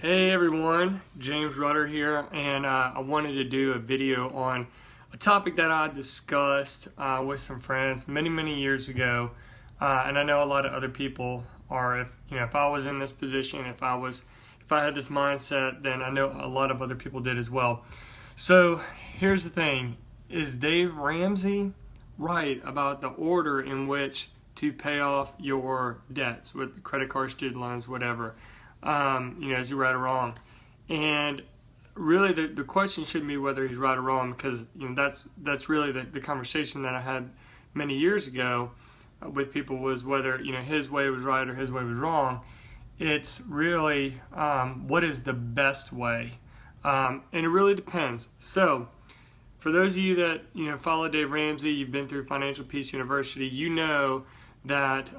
Hey everyone, James Rutter here, and I wanted to do a video on a topic that I discussed with some friends many years ago, and I know a lot of other people are. If I was in this position, if I had this mindset, then I know a lot of other people did as well. So here's the thing: is Dave Ramsey right about the order in which to pay off your debts with credit cards, student loans, whatever? Is he right or wrong? And really, the question shouldn't be whether he's right or wrong, because that's really the conversation that I had many years ago with people, was whether his way was right or his way was wrong. It's really what is the best way, and it really depends. So, for those of you that follow Dave Ramsey, you've been through Financial Peace University, you know that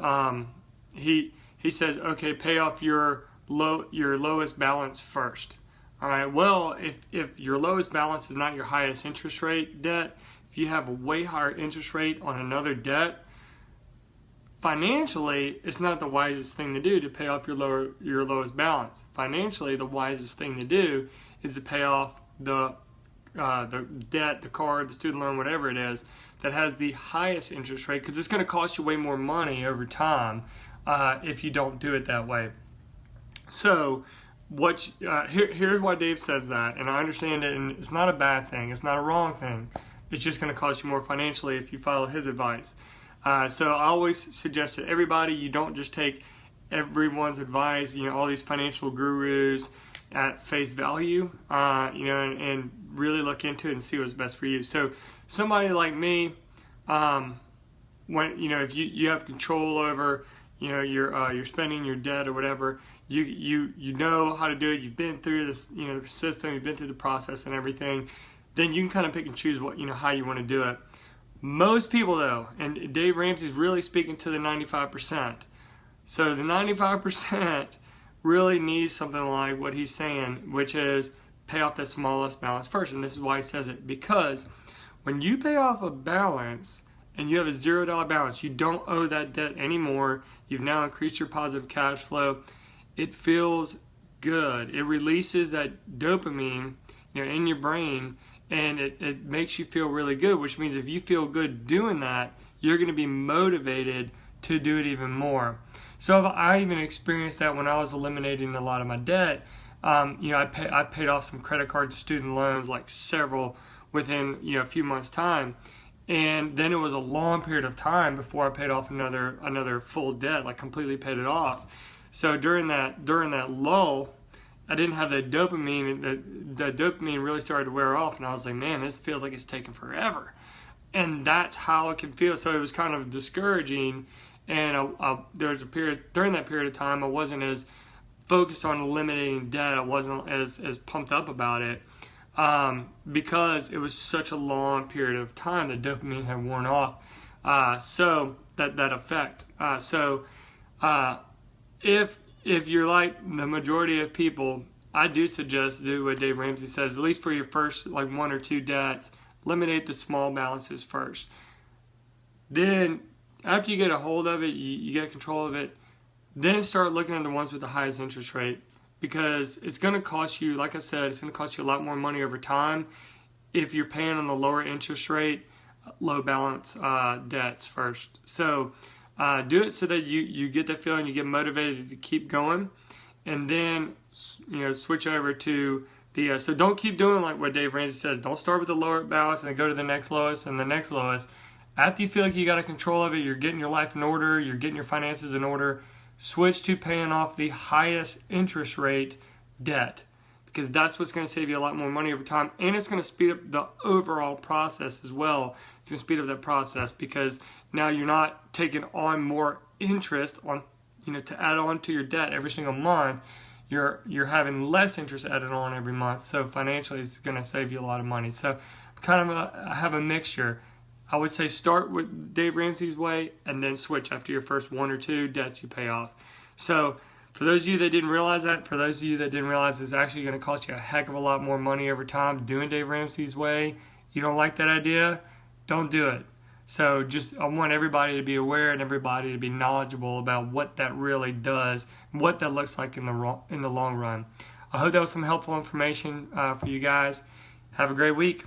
he says, okay, pay off your lowest balance first. All right. Well, if your lowest balance is not your highest interest rate debt, if you have a way higher interest rate on another debt, financially, it's not the wisest thing to do to pay off your lowest balance. Financially, the wisest thing to do is to pay off the debt, the card, the student loan, whatever it is, that has the highest interest rate, because it's going to cost you way more money over time if you don't do it that way. So, here's why Dave says that, and I understand it, and it's not a bad thing. It's not a wrong thing. It's just going to cost you more financially if you follow his advice. So I always suggest to everybody, you don't just take everyone's advice, all these financial gurus at face value, and really look into it and see what's best for you. So somebody like me, if you have control over your spending, your debt, or whatever, you know how to do it. You've been through this, the system. You've been through the process and everything. Then you can kind of pick and choose what how you want to do it. Most people, though, and Dave Ramsey is really speaking to the 95%. So the 95% really needs something like what he's saying, which is pay off the smallest balance first. And this is why he says it, because when you pay off a balance and you have a $0 balance, you don't owe that debt anymore. You've now increased your positive cash flow. It feels good. It releases that dopamine, in your brain, and it makes you feel really good, which means if you feel good doing that, you're going to be motivated to do it even more. So I even experienced that when I was eliminating a lot of my debt. I paid off some credit cards, student loans, like several within a few months' time. And then it was a long period of time before I paid off another full debt, like completely paid it off. So during that lull, I didn't have the dopamine. The dopamine really started to wear off, and I was like, man, this feels like it's taking forever. And that's how it can feel. So it was kind of discouraging. And there was a period during that period of time I wasn't as focused on eliminating debt. I wasn't as pumped up about it. Because it was such a long period of time that dopamine had worn off. So that effect. If you're like the majority of people, I do suggest do what Dave Ramsey says, at least for your first like one or two debts, eliminate the small balances first. Then after you get a hold of it, you get control of it, then start looking at the ones with the highest interest rate. Because it's going to cost you, like I said, it's going to cost you a lot more money over time if you're paying on the lower interest rate, low balance debts first. So do it so that you get that feeling, you get motivated to keep going, and then switch over to the. So don't keep doing like what Dave Ramsey says. Don't start with the lower balance and then go to the next lowest and the next lowest. After you feel like you got a control of it, you're getting your life in order, you're getting your finances in order. Switch to paying off the highest interest rate debt, because that's what's going to save you a lot more money over time, and it's going to speed up the overall process as well. It's going to speed up that process because now you're not taking on more interest on, to add on to your debt every single month. You're having less interest added on every month, so financially it's going to save you a lot of money. So I have a mixture. I would say start with Dave Ramsey's way and then switch after your first one or two debts you pay off. So for those of you that didn't realize it's actually going to cost you a heck of a lot more money over time doing Dave Ramsey's way, you don't like that idea, don't do it. So I want everybody to be aware and everybody to be knowledgeable about what that really does, what that looks like in the long run. I hope that was some helpful information for you guys. Have a great week.